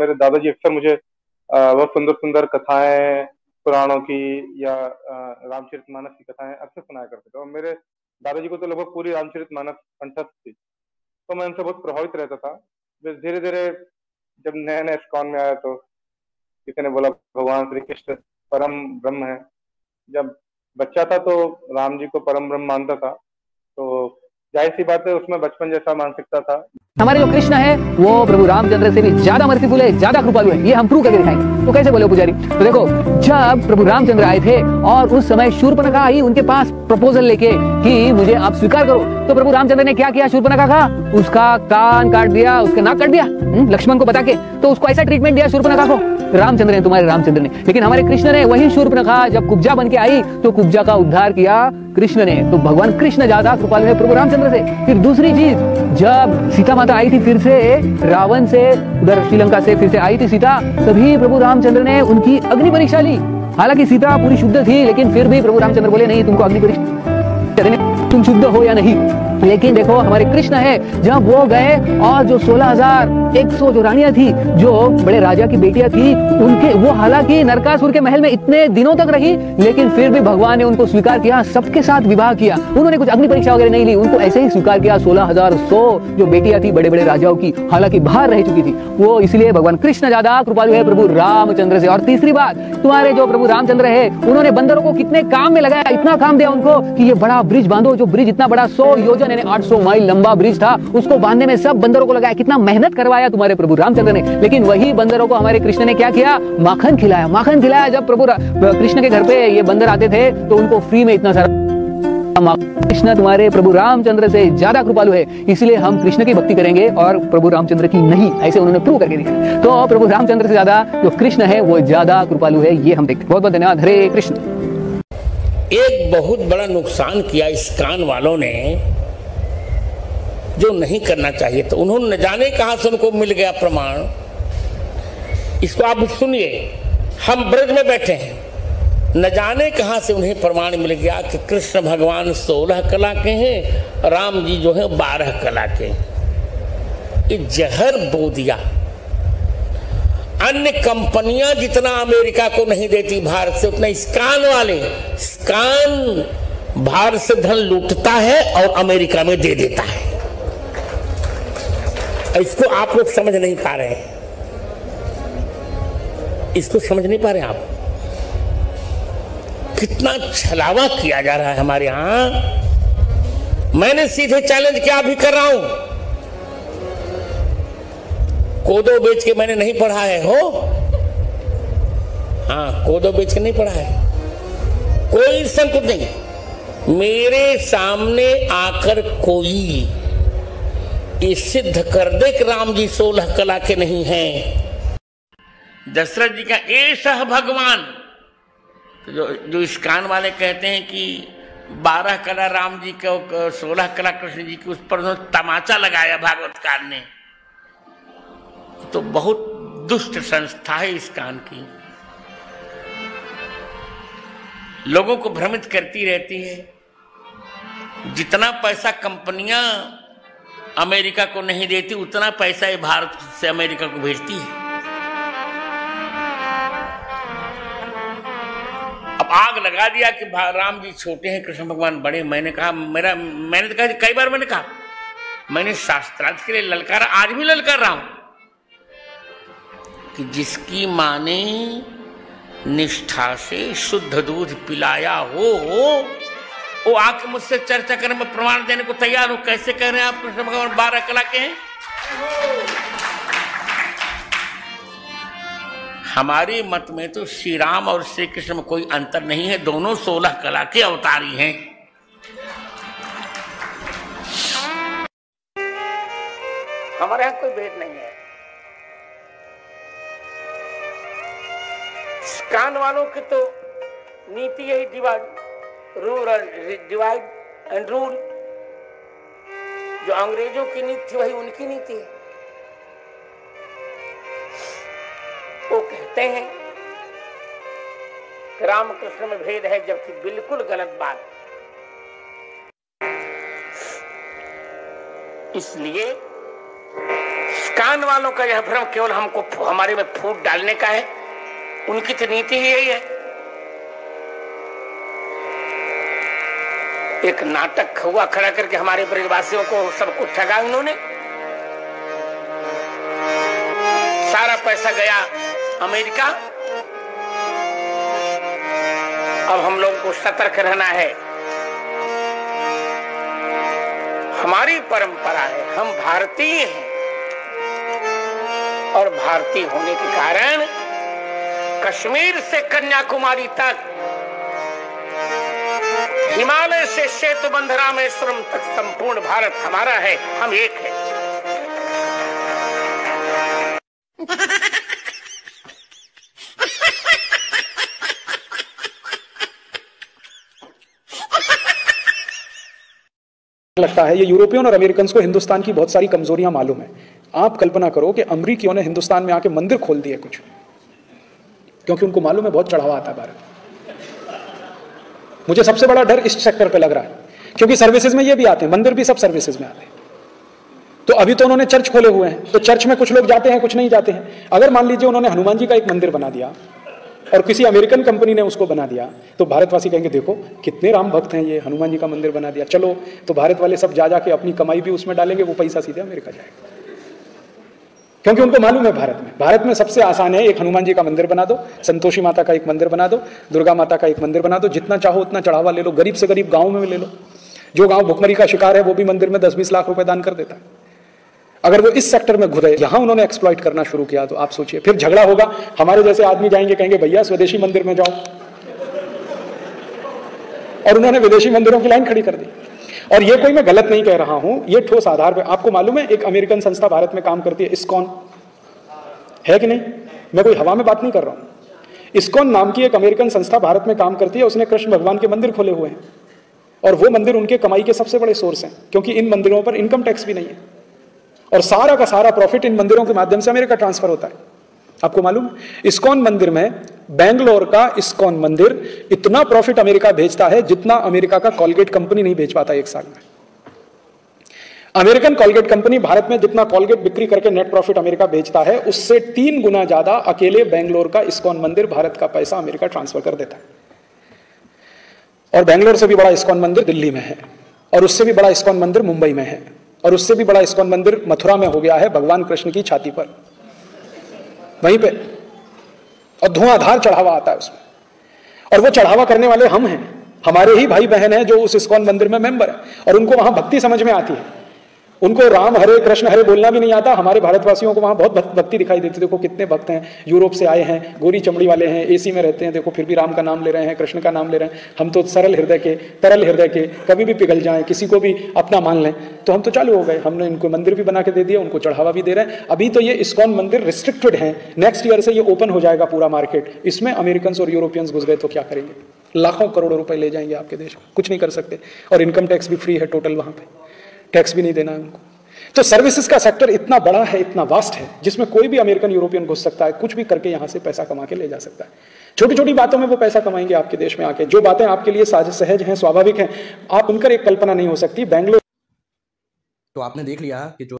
मेरे दादाजी अक्सर मुझे बहुत सुंदर सुंदर कथाएं पुराणों की या रामचरितमानस की कथाएं अक्सर सुनाया करते थे। और मेरे दादाजी को तो लगभग पूरी रामचरितमानस कंठस्थ थी, तो मैं उनसे बहुत प्रभावित रहता था। फिर धीरे धीरे जब नया नया इस्कॉन में आया तो किसी ने बोला भगवान श्री कृष्ण परम ब्रह्म है। जब बच्चा था तो राम जी को परम ब्रह्म मानता था, तो जाहिर सी बात है उसमें बचपन जैसा मानसिकता था। हमारे जो कृष्ण है वो प्रभु रामचंद्र से भी ज्यादा मर्सीफुल है, ज्यादा कृपालु है। ये हम प्रूव करके दिखाएंगे। तो कैसे बोले पुजारी? तो देखो, जब प्रभु रामचंद्र आए थे और उस समय शूर्पणखा आई उनके पास प्रपोजल लेके कि मुझे आप स्वीकार करो, तो प्रभु रामचंद्र ने क्या किया? शूर्पणखा का उसका कान काट दिया, उसका नाक काट दिया लक्ष्मण को बता के। तो उसको ऐसा ट्रीटमेंट दिया शूर्पणखा को रामचंद्र ने, तुम्हारे रामचंद्र ने। लेकिन हमारे कृष्ण ने वही शूर्पणखा जब कुब्जा बन के आई तो कुब्जा का उद्धार किया कृष्ण ने। तो भगवान कृष्ण ज्यादा कृपालु है प्रभु रामचंद्र से। फिर दूसरी चीज, जब सीता माता आई थी फिर से रावण से, उधर श्रीलंका से फिर से आई थी सीता, तभी प्रभु रामचंद्र ने उनकी अग्नि परीक्षा ली। हालांकि सीता पूरी शुद्ध थी, लेकिन फिर भी प्रभु रामचंद्र बोले नहीं, तुमको अग्नि परीक्षा देने, तुम शुद्ध हो या नहीं। लेकिन देखो हमारे कृष्ण है, जब वो गए और जो 16,100 जो रानियां थी, जो बड़े राजा की बेटियां थी, उनके वो हालांकि नरकासुर के महल में इतने दिनों तक रही, लेकिन फिर भी भगवान ने उनको स्वीकार किया, सबके साथ विवाह किया। उन्होंने कुछ अग्नि परीक्षा वगैरह नहीं ली, उनको ऐसे ही स्वीकार किया। 16,100 जो बेटियां थी बड़े बड़े राजाओं की, हालांकि बाहर रह चुकी थी वो, इसलिए भगवान कृष्ण ज्यादा कृपालु है प्रभु रामचंद्र से। और तीसरी बात, तुम्हारे जो प्रभु रामचंद्र है, उन्होंने बंदरों को कितने काम में लगाया, इतना काम दिया उनको कि ये बड़ा ब्रिज बांधो। जो ब्रिज इतना बड़ा 100 योजन यानी 800 माइल लंबा ब्रिज था, उसको बांधने में सब बंदरों को लगाया। कितना मेहनत करवाया तुम्हारे प्रभु रामचंद्र ने। लेकिन वही बंदरों को हमारे कृष्ण ने क्या किया? माखन खिलाया। माखन खिलाया। जब प्रभु कृष्ण के घर पे ये बंदर आते थे तो उनको फ्री में इतना सारा। कृष्ण तुम्हारे प्रभु रामचंद्र से ज्यादा कृपालु है, इसलिए हम कृष्ण की भक्ति करेंगे और प्रभु रामचंद्र की नहीं, ऐसे उन्होंने प्रूव करके दिया। तो प्रभु रामचंद्र से ज्यादा जो कृष्ण है वो ज्यादा कृपालु है, ये हम देखते हैं। बहुत बहुत धन्यवाद। हरे कृष्ण। एक बहुत बड़ा नुकसान किया इस्कॉन वालों ने, जो नहीं करना चाहिए। तो उन्होंने न जाने कहां से उनको मिल गया प्रमाण। इसको आप सुनिए, हम ब्रज में बैठे हैं, न जाने कहां से उन्हें प्रमाण मिल गया कि कृष्ण भगवान 16 कला के हैं, राम जी जो है 12 कला के हैं। ये जहर बो दिया। अन्य कंपनियां जितना अमेरिका को नहीं देती भारत से, उतना इस्कॉन वाले, इस्कॉन भारत से धन लूटता है और अमेरिका में दे देता है। इसको आप लोग समझ नहीं पा रहे हैं, इसको समझ नहीं पा रहे आप। कितना छलावा किया जा रहा है हमारे यहां। मैंने सीधे चैलेंज किया, भी कर रहा हूं। कोदो बेच के मैंने नहीं पढ़ा है हो, हाँ, कोदो बेच के नहीं पढ़ा है, कोई संकुच नहीं। मेरे सामने आकर कोई ये सिद्ध कर दे कि राम जी 16 कला के नहीं हैं। दशरथ जी का ऐसा भगवान, तो जो इस्कॉन वाले कहते हैं कि 12 कला राम जी को, 16 कला कृष्ण जी की, उस पर तमाचा लगाया भागवतकार ने। तो बहुत दुष्ट संस्था है इस्कॉन की, लोगों को भ्रमित करती रहती है। जितना पैसा कंपनियां अमेरिका को नहीं देती, उतना पैसा ये भारत से अमेरिका को भेजती है। अब आग लगा दिया कि राम जी छोटे हैं, कृष्ण भगवान बड़े। मैंने कहा, मैंने कहा, कई बार मैंने कहा, मैंने शास्त्रार्थ के लिए ललकारा, आज भी ललकार रहा हूं कि जिसकी मां ने निष्ठा से शुद्ध दूध पिलाया हो, वो आके मुझसे चर्चा करने में प्रमाण देने को तैयार हो। कैसे कह रहे हैं आप कृष्ण भगवान 12 कला के हैं? हमारे मत में तो श्री राम और श्री कृष्ण में कोई अंतर नहीं है, दोनों 16 कला के अवतारी हैं। हमारे यहां कोई भेद नहीं है। इस्कॉन वालों की तो नीति यही डिवाइड एंड रूल। जो अंग्रेजों की नीति वही उनकी नीति है। वो कहते हैं कि रामकृष्ण में भेद है, जबकि बिल्कुल गलत बात। इसलिए अमेरिकान वालों का यह भ्रम केवल हमको हमारे में फूट डालने का है। उनकी तो नीति ही यही है। एक नाटक हुआ खड़ा करके हमारे ब्रजवासियों को सबको ठगा उन्होंने। सारा पैसा गया अमेरिका। अब हम लोगों को सतर्क रहना है। हमारी परंपरा है, हम भारतीय हैं और भारतीय होने के कारण कश्मीर से कन्याकुमारी तक, हिमालय से सेतुबंध रामेश्वरम तक संपूर्ण भारत हमारा है। हम एक हैं। लगता है ये यूरोपियन और अमेरिकन को हिंदुस्तान की बहुत सारी कमजोरियां मालूम है। आप कल्पना करो कि अमरीकियों ने हिंदुस्तान में आके मंदिर खोल दिए कुछ, क्योंकि उनको मालूम है बहुत चढ़ावा आता है भारत। मुझे सबसे बड़ा डर इस सेक्टर पे लग रहा है, क्योंकि सर्विसेज में ये भी आते हैं, मंदिर भी सब सर्विसेज में आते हैं। तो अभी तो उन्होंने चर्च खोले हुए हैं, तो चर्च में कुछ लोग जाते हैं, कुछ नहीं जाते हैं। अगर मान लीजिए उन्होंने हनुमान जी का एक मंदिर बना दिया और किसी अमेरिकन कंपनी ने उसको बना दिया, तो भारतवासी कहेंगे देखो कितने राम भक्त हैं, ये हनुमान जी का मंदिर बना दिया, चलो। तो भारत वाले सब जा जाके अपनी कमाई भी उसमें डालेंगे, वो पैसा सीधे अमेरिका जाएगा, क्योंकि उनको मालूम है भारत में सबसे आसान है, एक हनुमान जी का मंदिर बना दो, संतोषी माता का एक मंदिर बना दो, दुर्गा माता का एक मंदिर बना दो, जितना चाहो उतना चढ़ावा ले लो, गरीब से गरीब गाँव में ले लो। जो गाँव भुखमरी का शिकार है वो भी मंदिर में 10-20 लाख रुपए दान कर देता है। अगर वो इस सेक्टर में घुसे, यहां उन्होंने एक्सप्लॉइट करना शुरू किया, तो आप सोचिए फिर झगड़ा होगा। हमारे जैसे आदमी जाएंगे, कहेंगे भैया स्वदेशी मंदिर में जाओ, और उन्होंने विदेशी मंदिरों की लाइन खड़ी कर दी। और ये कोई मैं गलत नहीं कह रहा हूं, ये ठोस आधार पे। आपको मालूम है एक अमेरिकन संस्था भारत में काम करती है, इस्कॉन, है कि नहीं? मैं कोई हवा में बात नहीं कर रहा हूं। इस्कॉन नाम की एक अमेरिकन संस्था भारत में काम करती है। उसने कृष्ण भगवान के मंदिर खोले हुए हैं, और वो मंदिर उनके कमाई के सबसे बड़े सोर्स हैं, क्योंकि इन मंदिरों पर इनकम टैक्स भी नहीं है, और सारा का सारा प्रॉफिट इन मंदिरों के माध्यम से अमेरिका ट्रांसफर होता है। आपको मालूम है इस्कॉन मंदिर में, बेंगलोर का इस्कॉन मंदिर इतना प्रॉफिट अमेरिका भेजता है जितना अमेरिका का कॉलगेट कंपनी नहीं भेज पाता एक साल में। अमेरिकन कॉलगेट कंपनी भारत में जितना कॉलगेट बिक्री करके नेट प्रॉफिट अमेरिका भेजता है, उससे 3 गुना ज्यादा अकेले बेंगलोर का इस्कॉन मंदिर भारत का पैसा अमेरिका ट्रांसफर कर देता है। और बेंगलोर से भी बड़ा इस्कॉन मंदिर दिल्ली में है, और उससे भी बड़ा इस्कॉन मंदिर मुंबई में है, और उससे भी बड़ा इस्कॉन मंदिर मथुरा में हो गया है, भगवान कृष्ण की छाती पर, वहीं पे। और धुआंधार चढ़ावा आता है उसमें, और वो चढ़ावा करने वाले हम हैं, हमारे ही भाई बहन हैं जो उस इस्कॉन मंदिर में मेंबर है, और उनको वहां भक्ति समझ में आती है। उनको राम हरे कृष्ण हरे बोलना भी नहीं आता। हमारे भारतवासियों को वहां बहुत भक्ति दिखाई देती है। देखो कितने भक्त हैं, यूरोप से आए हैं, गोरी चमड़ी वाले हैं, एसी में रहते हैं, देखो फिर भी राम का नाम ले रहे हैं, कृष्ण का नाम ले रहे हैं। हम तो सरल हृदय के, तरल हृदय के, कभी भी पिघल जाएं, किसी को भी अपना मान लें, तो हम तो चालू हो गए। हमने इनको मंदिर भी बना के दे दिया, उनको चढ़ावा भी दे रहे हैं। अभी तो ये इस्कॉन मंदिर रिस्ट्रिक्टेड है, नेक्स्ट ईयर से ये ओपन हो जाएगा पूरा मार्केट। इसमें अमेरिकन और यूरोपियंस घुस गए तो क्या करेंगे? लाखों करोड़ों रुपए ले जाएंगे आपके देश में, कुछ नहीं कर सकते। और इनकम टैक्स भी फ्री है टोटल, वहां पे टैक्स भी नहीं देना है उनको। तो सर्विसेज का सेक्टर इतना बड़ा है, इतना वास्ट है, जिसमें कोई भी अमेरिकन यूरोपियन घुस सकता है, कुछ भी करके यहां से पैसा कमा के ले जा सकता है। छोटी छोटी बातों में वो पैसा कमाएंगे आपके देश में आके। जो बातें आपके लिए सहज हैं, स्वाभाविक हैं, आप उनकर एक कल्पना नहीं हो सकती। बेंगलोर, तो आपने देख लिया कि जो